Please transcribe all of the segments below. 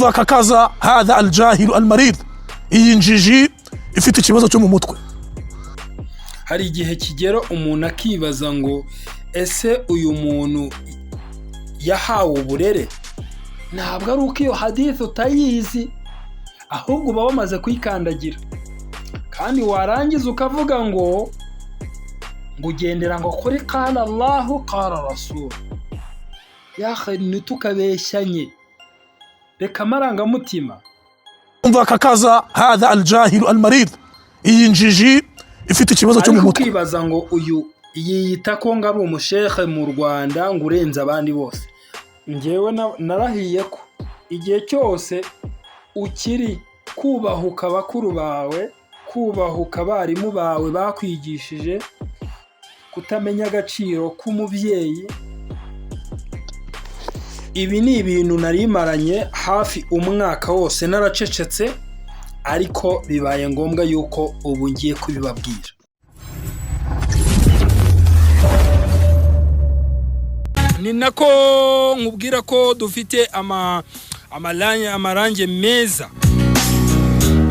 umva kakaza hadha aljahilu almarid, iyi njiji ifite ikibazo cyo mu mutwe. Hari igihe kigera umuntu akibaza ngo ese uyu muntu yahawe uburere? Ntabwo ari uko iyo hadith utayizi, ahubwo uba wamaze kuyikandagira, kandi warangiza ukavuga ngo ugendera ngo kuri qala Allahu qala Rasul. Yahe ntitukabeshyanye, reka amarangamutima. umva kakaza hadha aljahilu almarid, iyi njiji ifite ikibazo cyo mu mutwe. Ukibaza ngo uyu yiyita ko ngo ari umushehe mu Rwanda ngo urenze abandi bose. Njyewe narahiye ko igihe cyose ukiri kubahuka bakuru bawe, kubahuka abarimu bawe bakwigishije, kutamenya agaciro k'umubyeyi, ibi ni ibintu narimaranye hafi umwaka wose naracecetse, ariko bibaye ngombwa yuko ubu ngiye kubibabwira. Ni nako nkubwira ko dufite amarange meza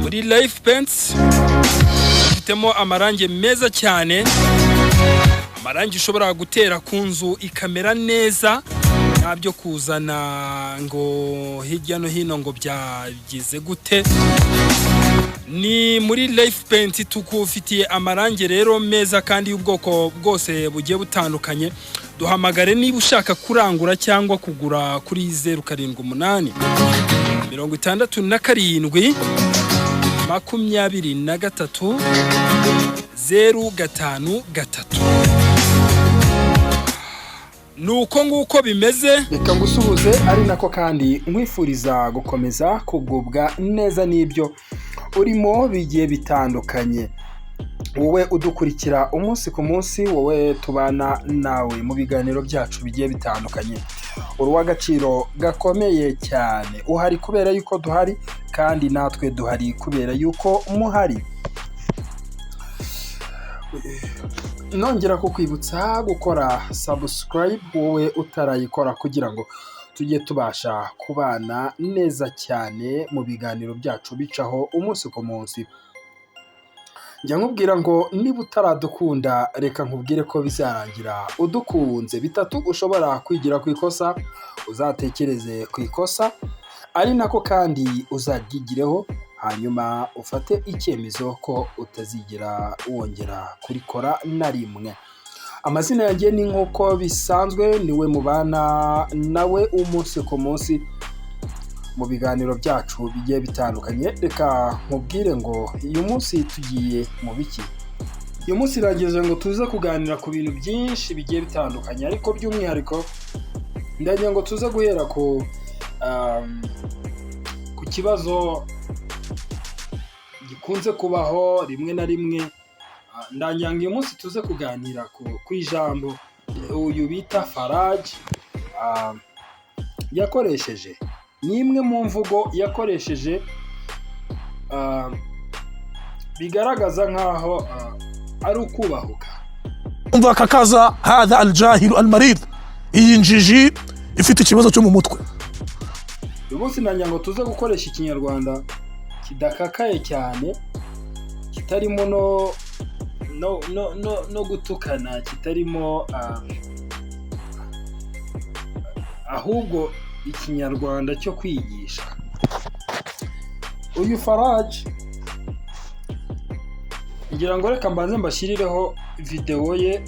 muri Life Paints. Dufitemo amarange meza cyane, amarange ushobora gutera ku nzu ikamera neza, ntabyo kuzana ngo hirya no hino ngo byagize gute. Ni muri Life Paint tukufitiye amarange rero meza kandi y'ubwoko bwose bugiye butandukanye. Duhamagare niba ushaka kurangura cyangwa kugura kuri 078 67 23 053. Nuko nguko bimeze. Reka ngusuhuze ari nako kandi nkwifuriza gukomeza kugubwa neza n'ibyo urimo bigiye bitandukanye. Wowe udukurikira umunsi ku munsi, wowe tubana nawe mu biganiro byacu bigiye bitandukanye, uri w'agaciro gakomeye cyane. Uhari kubera yuko duhari, kandi natwe duhari kubera yuko muhari. Nongera kukwibutsa gukora subscribe wowe utarayikora, kugira ngo tujye tubasha kubana neza cyane mu biganiro byacu bicaho umunsi ku munsi. Njya nkubwira ngo niba utaradukunda, reka nkubwire ko bizarangira udukunze. Bitatu ushobora kwigira ku ikosa, uzatekereze ku ikosa, ari nako kandi uzaryigireho, hanyuma ufate icyemezo ko utazigera wongera kurikora na rimwe. Amazina yanjye ni nk'uko bisanzwe, niwe mubana nawe umunsi ku munsi mu biganiro byacu bigiye bitandukanye. Reka nkubwire ngo uyu munsi tugiye mu biki. Uyu munsi rageze ngo tuze kuganira ku bintu byinshi bigiye bitandukanye, ariko by'umwihariko ndagira ngo tuze guhera ku kibazo gikunze kubaho rimwe na rimwe. Ndagira ngo uyu munsi tuze kuganira ku ijambo uyu bita Faraji yakoresheje. Ni imwe mu mvugo yakoresheje bigaragaza nkaho ari ukubahuka. umva kakaza hadha aljahilu almarid, iyi njiji ifite ikibazo cyo mu mutwe. Uyu munsi ndagira ngo tuze gukoresha ikinyarwanda kidakakaye cyane, kitarimo no gutukana, kitarimo ahubwo ikinyarwanda cyo kwigisha. Uyu Faraji ngira ngo reka mbanze mbashyirireho video ye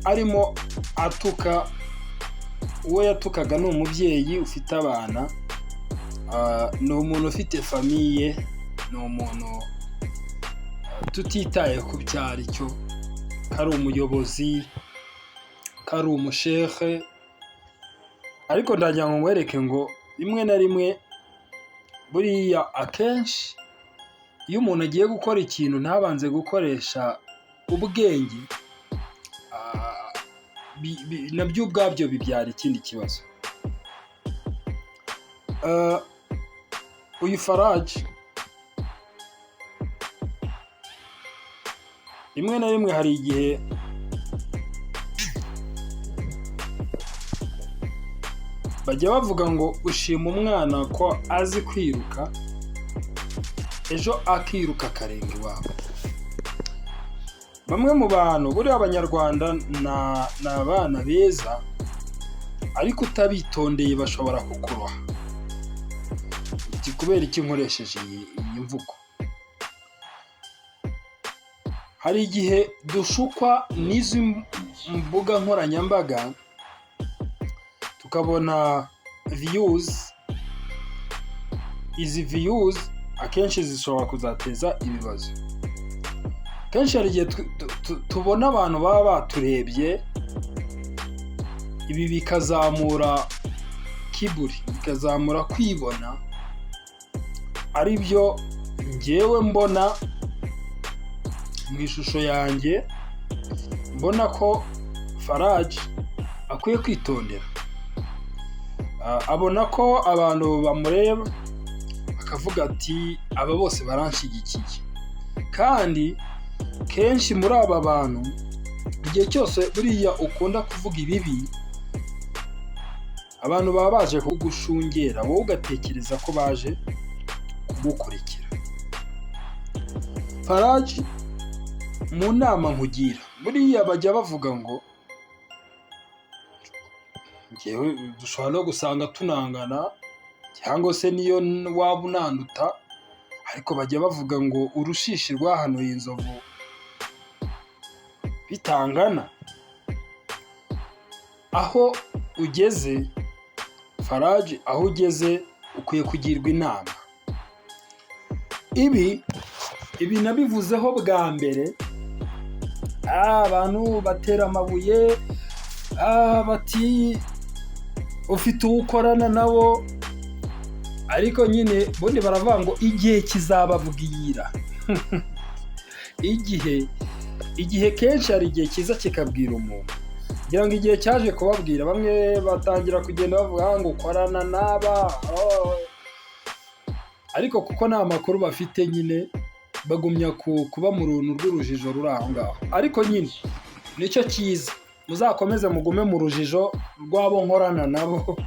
arimo atuka. Uwo yatukaga ni umubyeyi ufite abana, ni umuntu ufite famiye, ni umuntu tutitaye ku byari cyo, kari umuyobozi, kari umushehe. Ariko ndagira ngo ngwereke ngo rimwe na rimwe buriya akenshi iyo umuntu agiye gukora ikintu ntabanze gukoresha ubwenge, nabyo ubwabyo bibyara ikindi kibazo. Uyu Faraji rimwe na rimwe hari igihe bajya bavuga ngo ushima umwana ko azi kwiruka ejo akiruka akarenga iwabo. Bamwe mu bantu buriya abanyarwanda ni abana beza ariko utabitondeye bashobora kukuroha. Kubera iki nkoresheje iyi mvugo? Hari igihe dushukwa n'izi mbuga nkoranyambaga tukabona views. Izi views akenshi zishobora kuzateza ibibazo. Kenshi hari igihe tubona abantu baba baturebye, ibi bikazamura kiburi, bikazamura kwibona, ari byo njyewe mbona mu ishusho yanjye, mbona ko Faraji akwiye kwitondera. Abona ko abantu bamureba akavuga ati aba bose baranshyigikiye, kandi kenshi muri aba bantu igihe cyose buriya ukunda kuvuga ibibi, abantu baba baje kugushungera, wowe ugatekereza ko baje kugukurikira. Faraji, mu nama nkugira, buriya bajya bavuga ngo njyewe dushobora no gusanga tunangana cyangwa se niyo waba unanduta, ariko bajya bavuga ngo urushishi rwahanuye inzovu bitangana. Aho ugeze Faraji, aho ugeze ukwiye kugirwa inama. Ibi nabivuzeho bwa mbere, abantu batera amabuye, bati ufite uwo ukorana nabo, ariko nyine bundi baravuga ngo igihe kizababwira. igihe kenshi hari igihe kiza kikabwira umuntu. Ngira ngo igihe cyaje kubabwira, bamwe batangira kugenda bavuga ngo ukorana n'aba, ariko kuko nta makuru bafite nyine bagumya kuba mu runtu rw'urujijo ruri aho ngaho. Ariko nyine nicyo cyiza, muzakomeze mugume mu rujijo rw'abo nkorana nabo,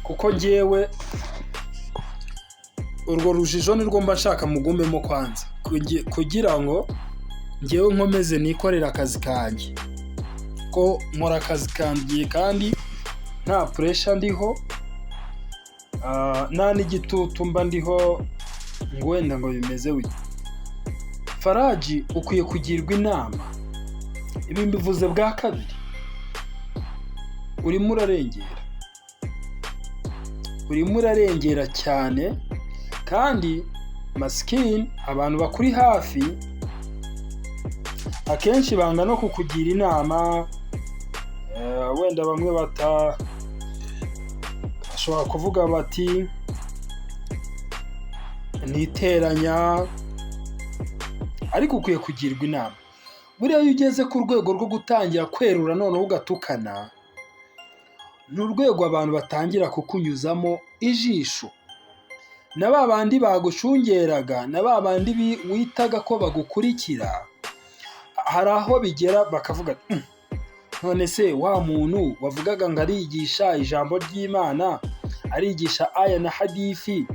kuko njyewe urwo rujijo nirwo mba nshaka mugumemo kwanza, kugira ngo njyewe nkomeze nikorera akazi kanjye, ko nkora akazi kanjye kandi nta pressure ndiho, nta n'igitutu mba ndiho ngo wenda ngo bimeze wite. Faraji ukwiye kugirwa inama. Ibi mbivuze bwa kabiri. Urimo urarengera cyane, kandi masikini abantu bakuri hafi akenshi banga no kukugira inama. Wenda bamwe bashobora kuvuga bati niteranya, ariko ukwiye kugirwa inama. Buriya iyo ugeze ku rwego rwo gutangira kwerura noneho ugatukana, ni urwego abantu batangira kukunyuzamo ijisho. Na ba bandi bagushungeraga, na ba bandi witaga ko bagukurikira, hari aho bigera bakavuga none se wa muntu wavugaga ngo arigisha ijambo ry'Imana, arigisha aya na hadithi,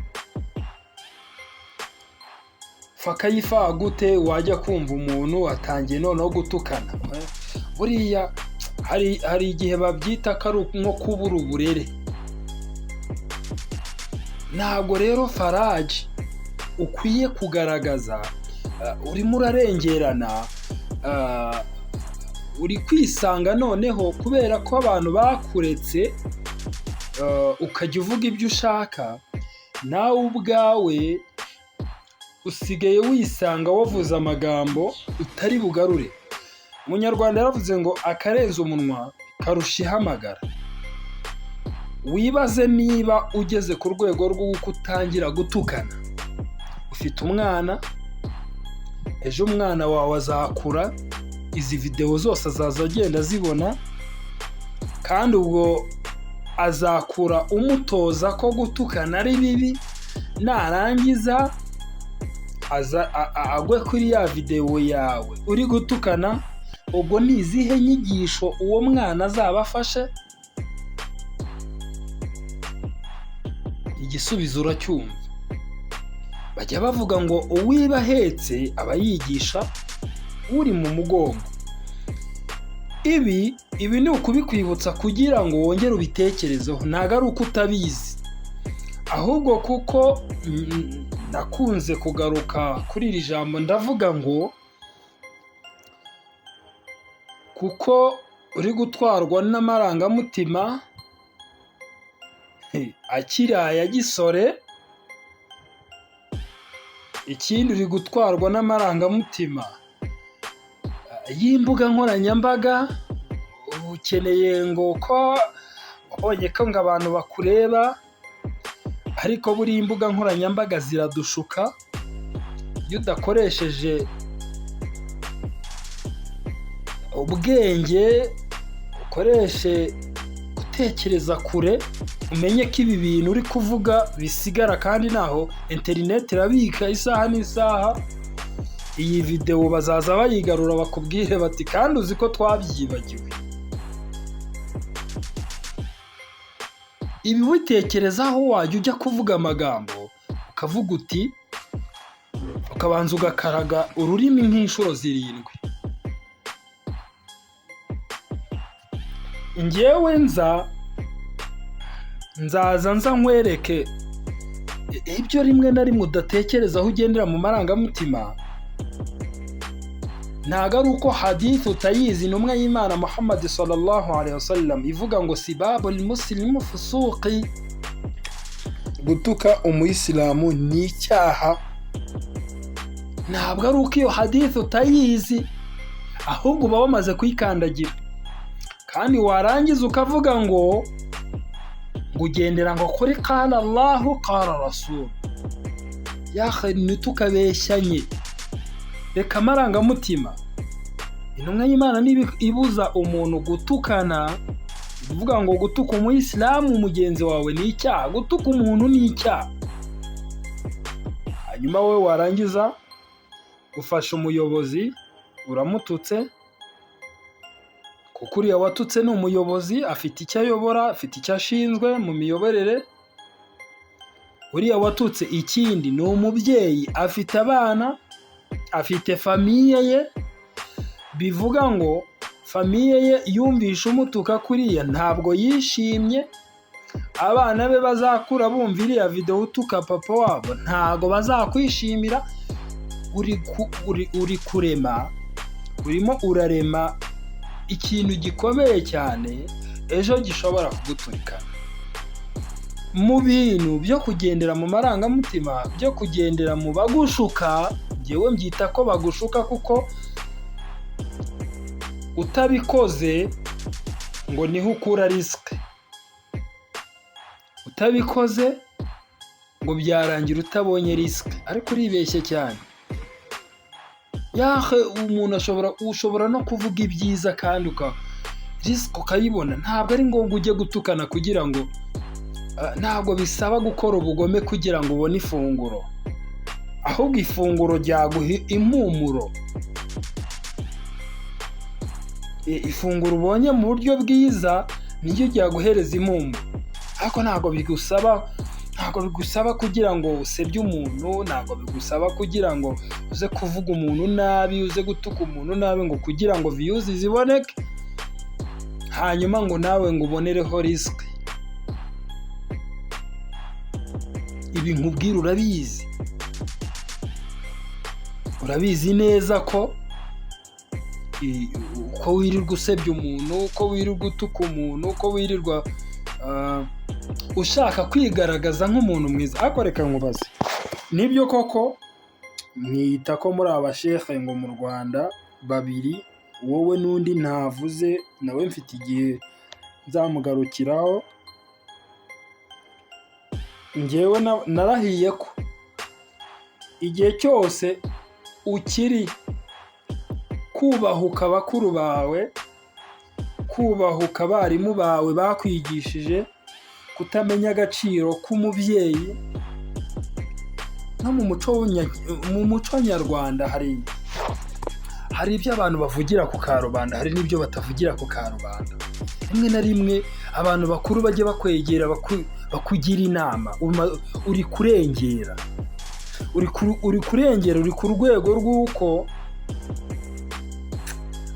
fakayifa gute wajya kumva umuntu atangiye noneho gutukana? Buriya hari igihe babyita ko ari nko kubura uburere. Ntabwo rero Faraji ukwiye kugaragaza urimo urarengerana, uri kwisanga noneho kubera ko abantu bakuretse ukajya uvuga ibyo ushaka, nawe ubwawe usigaye wisanga wavuze amagambo utari bugarure. Umunyarwanda yaravuze ngo akarenza umunwa karusha ihamagara. Wibaze niba ugeze ku rwego rwo kutangira gutukana. Ufite umwana, ejo umwana wawe azakura, izi video zose azaza agenda zibona, kandi ubwo azakura umutoza ko gutukana ari bibi. Narangiza agwe kuri ya video yawe uri gutukana, ubwo ni izihe nyigisho uwo mwana azaba afashe? igisubizo uracyumva. Bajya bavuga ngo uwiba ahetse aba yigisha uri mu mugongo. Ibi ni ukubikwibutsa kugira ngo wongere ubitekerezeho, ntabwo ari uko utabizi, ahubwo kuko nakunze kugaruka kuri iri jambo ndavuga ngo kuko uri gutwarwa n'amarangamutima akiri aya gisore, ikindi uri gutwarwa n'amarangamutima y'imbuga nkoranyambaga, ukeneye ngo ko wabonye ko ngo abantu bakureba, ariko buriya imbuga nkoranyambaga ziradushuka. Iyo udakoresheje ubwenge, ukoreshe gutekereza kure, umenye ko ibi bintu uri kuvuga bisigara kandi naho interineti irabika isaha n'isaha. Iyi videwo bazaza bayigarura bakubwire bati kandi uzi ko twabyibagiwe. Ibi witekerezaho wajya ujya kuvuga amagambo ukavuga uti, ukabanza ugakaraga ururimi nk'inshuro 7. Njyewe nzaza nkwereke ibyo rimwe na rimwe udatekereza aho ugendera mu marangamutima. Ntabwo ari uko hadith utayizi. Intumwa y'Imana Muhammad sallallahu alaihi wasallam ivuga ngo sibabul muslimu fusuqi, gutuka umuyisilamu ni icyaha. Ntabwo ari uko iyo hadith utayizi, ahubwo uba wamaze kuyikandagira, kandi warangiza ukavuga ngo ugendera ngo kuri qala Allahu qala Rasul. Yahe ntitukabeshyanye, reka amarangamutima. Intumwa y'Imana niba ibuza umuntu gutukana, ivuga ngo gutuka umuyisilamu mugenzi wawe ni icyaha, gutuka umuntu ni icyaha. Hanyuma wowe warangiza ufasha umuyobozi uramututse, kuko uriya watutse ni umuyobozi, afite icyo ayobora, afite icyo ashinzwe mu miyoborere. Uriya watutse ikindi ni umubyeyi, afite abana, afite famiye ye. Bivuga ngo famiye ye yumvisha umutuka kuriya ntabwo yishimye. Abana be bazakura bumva iriya video utuka papa wabo ntabwo bazakwishimira. Uri kurema, urimo urarema ikintu gikomeye cyane ejo gishobora kuguturikana. Mu bintu byo kugendera mu marangamutima, byo kugendera mu bagushuka, njyewe mbyita ko bagushuka, kuko utabikoze ngo niho ukura risike. Utabikoze ngo byarangira utabonye risike, ariko uribeshye cyane. Yahe umuntu ushobora no kuvuga ibyiza kandi risike ukayibona. Ntabwo ari ngombwa ujye gutukana kugira ngo, ntabwo bisaba gukora ubugome kugira ngo ubone ifunguro, ahubwo ifunguro ryaguha impumuro. Ifunguro ubonye mu buryo bwiza niryo ryaguhereza impumuro, ariko ntabwo bigusaba kugira ngo usebye umuntu, ntabwo bigusaba kugira ngo uze kuvuga umuntu nabi, uze gutuka umuntu nabi, ngo kugira ngo views ziboneke, hanyuma ngo nawe ngo ubonereho risike. Ibi nkubwira urabizi neza ko uko wirirwa usebya umuntu, uko wirirwa utuka umuntu, uko wirirwa ushaka kwigaragaza nk'umuntu mwiza. Ariko reka nkubaze, nibyo koko mwita ko muri abashehe ngo mu Rwanda 2, wowe n'undi ntavuze, nawe mfite igihe nzamugarukiraho. Njyewe narahiye ko igihe cyose ukiri kubahuka bakuru bawe, kubahuka abarimu bawe bakwigishije, kutamenya agaciro k'umubyeyi. No mu muco nyarwanda hari ibyo abantu bavugira ku karubanda, hari n'ibyo batavugira ku karubanda. Rimwe na rimwe abantu bakuru bajye bakwegera bakugira inama, uri kurengera, uri kurengera, uri ku rwego rw'uko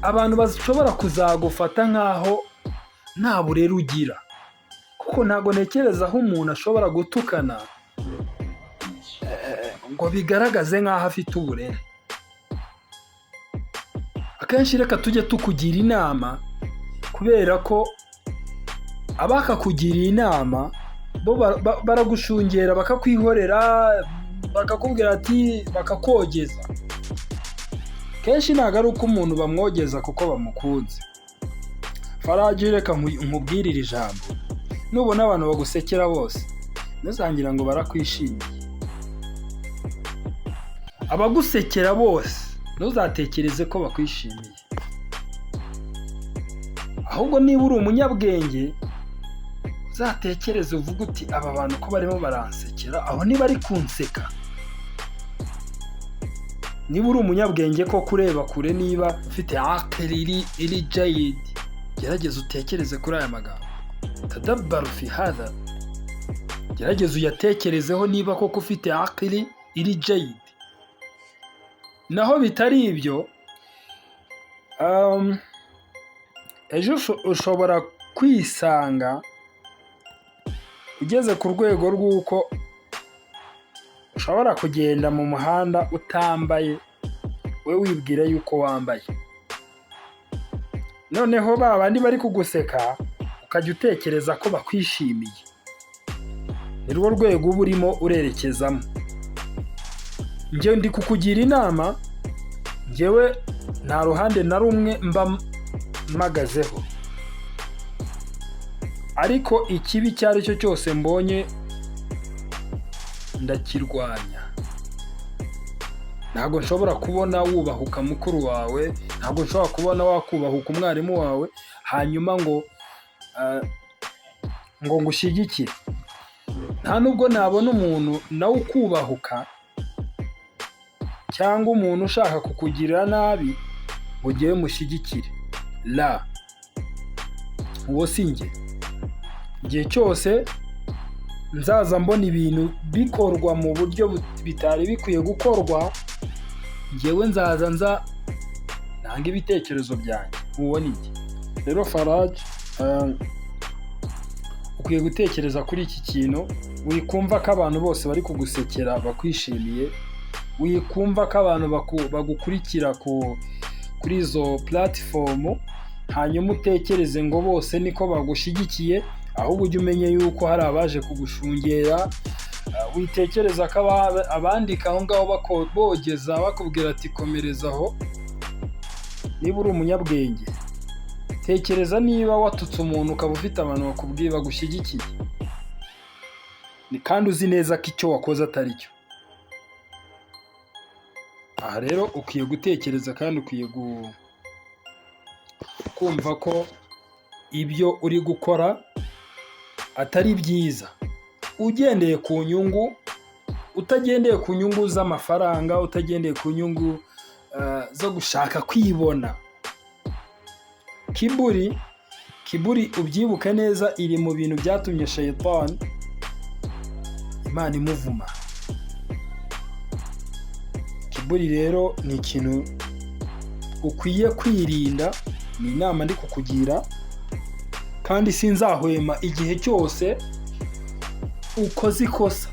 abantu bashobora kuzagufata nk'aho nta burere ugira, kuko ntabwo ntekereza aho umuntu ashobora gutukana ngo bigaragaze nk'aho afite uburere. Akenshi reka tujye tukugira inama, kubera ko abakakugiriye inama bo baragushungera bakakwihorera, bakakubwira ati, bakakogeza. Kenshi ntabwo ari uko umuntu bamwogeza kuko bamukunze. Faraji, reka nkubwire iri jambo, nubona abantu bagusekera bose ntuzangira ngo barakwishimiye. Abagusekera bose ntuzatekereze ko bakwishimiye, ahubwo niba uri umunyabwenge uzatekereze uvuga uti, aba bantu ko barimo baransekera, aho niba ari kunseka. Niba uri umunyabwenge ko kureba kure, niba ufite akili iri jayid, gerageza utekereze kuri aya magambo. Tadabbaru fi hadha, gerageza uyatekerezeho niba koko ufite akili iri jayid. Naho bitari ibyo, ejo ushobora kwisanga ugeze ku rwego rw'uko ushobora kugenda mu muhanda utambaye, we wibwira yuko wambaye. Noneho ba bandi bari kuguseka ukajya utekereza ko bakwishimiye. Ni rwo rwego uba urimo urerekezamo. Njyewe ndi kukugira inama, njyewe nta ruhande na rumwe mba mpagazeho, ariko ikibi icyo ari cyo cyose mbonye ndakirwanya. Ntabwo nshobora kubona wubahuka mukuru wawe, ntabwo nshobora kubona wakubahuka umwarimu wawe, hanyuma ngo ngushyigikire. Nta nubwo nabona umuntu nawe ukubahuka cyangwa umuntu ushaka kukugirira nabi ngo ugiye mushyigikire. La, uwo si njye. Igihe cyose nzaza mbona ibintu bikorwa mu buryo bitari bikwiye gukorwa, njyewe nzaza nanga ibitekerezo byanjye. Uwo ni iki rero Faraji, ukwiye gutekereza kuri iki kintu. Wikumva ko abantu bose bari kugusekera bakwishimiye, wikumva ko abantu bagukurikira kuri izo platform, hanyuma utekereze ngo bose niko bagushyigikiye, ahubwo ujye umenye yuko hari abaje kugushungera. Witekereza ko abandika aho ngaho bogeza bakubwira ati komerezaho. Niba uri umunyabwenge, tekereza niba watutse umuntu ukaba ufite abantu bakubwiye bagushyigikiye, kandi uzi neza ko icyo wakoze atari cyo. Aha rero ukwiye gutekereza kandi ukwiye kumva ko ibyo uri gukora atari byiza, ugendeye ku nyungu, utagendeye ku nyungu z'amafaranga, utagendeye ku nyungu zo gushaka kwibona. Kiburi ubyibuke neza, iri mu bintu byatumye shayitani Imana imuvuma. Kiburi rero ni ikintu ukwiye kwirinda, ni inama ndi kukugira, kandi sinzahwema igihe cyose ukoze ikosa.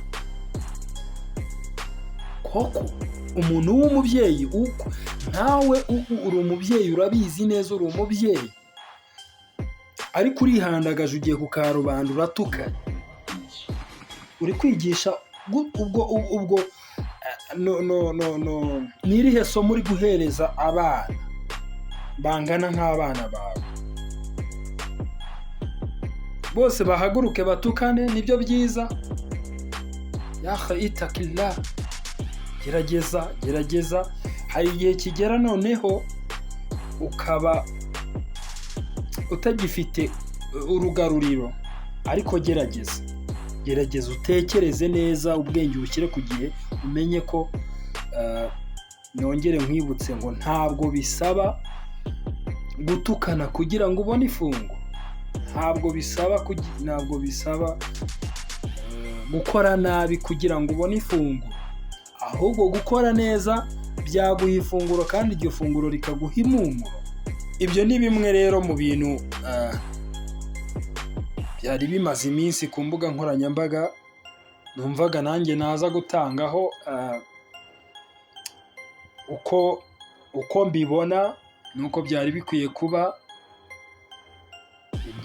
Koko umuntu w'umubyeyi, ntawe uri umubyeyi, urabizi neza uri umubyeyi, ariko urihandagaje ugiye ku karubanda uratuka, uri kwigisha ubwo ni irihe somo uri guhereza abana bangana nk'abana bawe? Bose bahaguruke batukane, nibyo byiza? Itakillah, gerageza. Hari igihe kigera noneho ukaba utagifite urugaruriro, ariko gerageza utekereze neza, ubwenge ubushyire ku gihe, umenye ko nongere nkwibutse ngo ntabwo bisaba gutukana kugira ngo ubone ifungo, ntabwo bisaba gukora nabi kugira ngo ubone ifunguro, ahubwo gukora neza byaguha ifunguro kandi iryo funguro rikaguha impumuro. Ibyo ni bimwe rero mu bintu byari bimaze iminsi ku mbuga nkoranyambaga numvaga nanjye naza gutangaho uko mbibona nuko byari bikwiye kuba.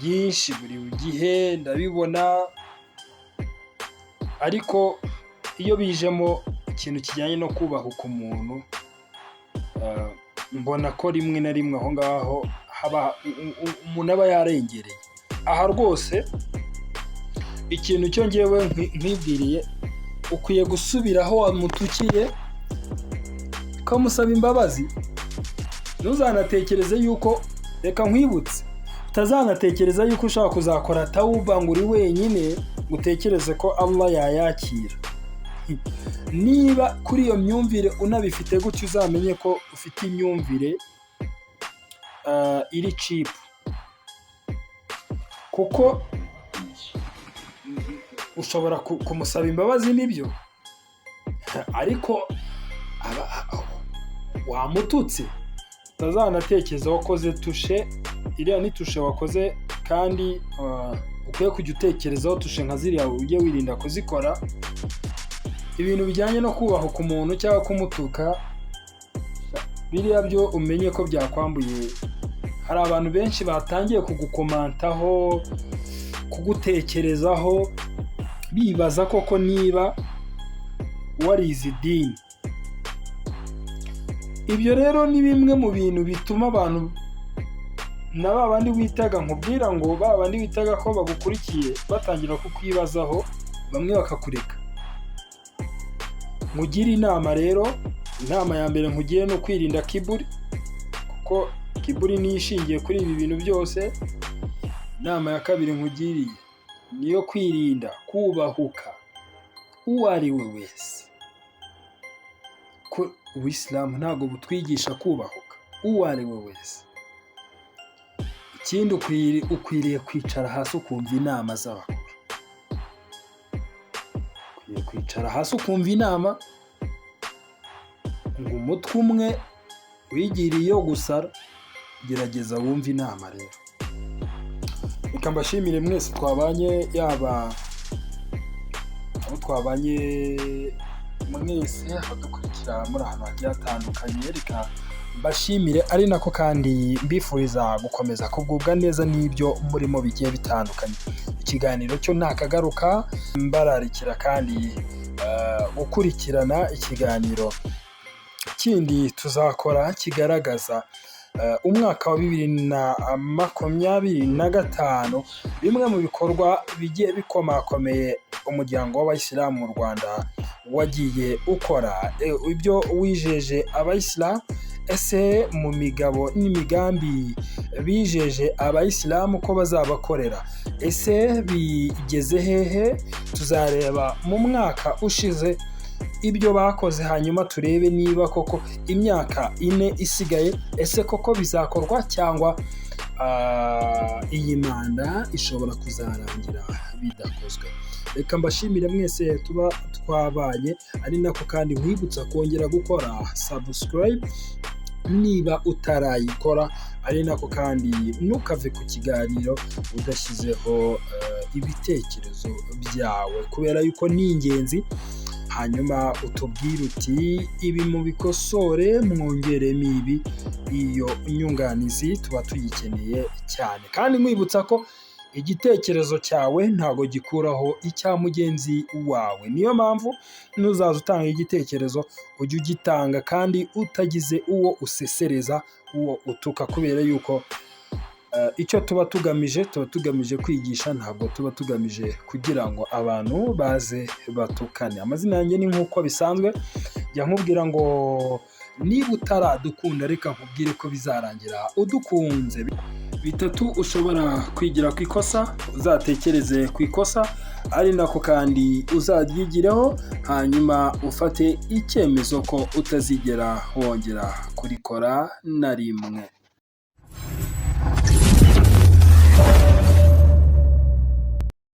Byinshi buri gihe ndabibona, ariko iyo bijemo ikintu kijyanye no kubahuka umuntu, mbona ko rimwe na rimwe aho ngaho umuntu aba yarengereye. Aha rwose ikintu cyo ngewe nkwibwiriye, ukwiye gusubira aho wamutukiye ukamusaba imbabazi. Ntuzanatekereze yuko, reka nkwibutse, utazanatekereza yuko ushaka kuzakora tawuba ngo uri wenyine utekereze ko Allah yayakira. Niba kuri iyo myumvire unabifite gutyo, uzamenye ko ufite imyumvire iri cheap, kuko ushobora kumusaba imbabazi n'ibyo, ariko wamututse. Utazanatekereza wakoze tushe, iriya ni tushe wakoze, kandi ukwiye kujya utekerezaho tushe nka ziriya ujye wirinda kuzikora. Ibintu bijyanye no kubahuka umuntu cyangwa kumutuka, biriya byo umenye ko byakwambuye. Hari abantu benshi batangiye kugukomantaho, kugutekerezaho, bibaza koko niba warize idini. Ibyo rero ni bimwe mu bintu bituma abantu na babandi witaga, nkubwira ngo babandi witaga ko bagukurikiye, batangira kukwibazaho, bamwe bakakureka. Mugira inama rero, inama ya mbere nkugiye no kwirinda kiburi, kuko kiburi niyo ishingiye kuri ibi bintu byose. Inama ya kabiri nkugiriye niyo kwirinda kubahuka uwo ari we wese. Ubuisilamu ntabwo butwigisha kubahuka uwo ari we wese. Ikindi ukwiriye kwicara hasi ukumva inama z'abakuru. Ukwiriye kwicara hasi ukumva inama, ngo umutwe umwe wigiriye gusara, gerageza wumve inama rero. Reka mbashimire mwese twabanye, yaba aho twabanye mwese abadukurikira muri ahantu hagiye hatandukanye. Reka mbashimire, ari nako kandi mbifuriza gukomeza kugubwa neza n'ibyo murimo bigiye bitandukanye. Ikiganiro cyo nakagaruka, mbararikira kandi gukurikirana ikiganiro kindi tuzakora kigaragaza umwaka wa 2025, bimwe mu bikorwa bigiye bikomakomeye umuryango w'abayisilamu mu Rwanda wagiye ukora. Ibyo wijeje abayisilamu, ese mu migabo n'imigambi bijeje abayisilamu ko bazabakorera, ese bigeze hehe? Tuzareba mu mwaka ushize ibyo bakoze, hanyuma turebe niba koko imyaka 4 isigaye, ese koko bizakorwa cyangwa iyi manda ishobora kuzarangira bidakozwe. Reka mbashimire mwese tuba twabanye, ari nako kandi nkwibutsa kongera gukora subscribe niba utarayikora, ari nako kandi ntukave ku kiganiro udashyizeho ibitekerezo byawe, kubera yuko ni ingenzi. Hanyuma utubwire uti ibi mubikosore, mwongeremo ibi. Iyo nyunganizi tuba tuyikeneye cyane, kandi nkwibutsa ko igitekerezo cyawe ntago gikuraho icya mugenzi wawe. Niyo mpamvu nuzaza utanga igitekerezo ujye ugitanga kandi utagize uwo usesereza, uwo utuka, kubera yuko icyo tuba tugamije kwigisha, ntabwo tuba tugamije kugira ngo abantu baze batukane. Amazina yanjye ni nk'uko bisanzwe, jya nkubwira ngo niba utaradukunda reka nkubwire ko bizarangira udukunze. 3 ushobora kwigira ku ikosa, uzatekereze ku ikosa, ari nako kandi uzaryigireho, hanyuma ufate icyemezo ko utazigera wongera kurikora na rimwe.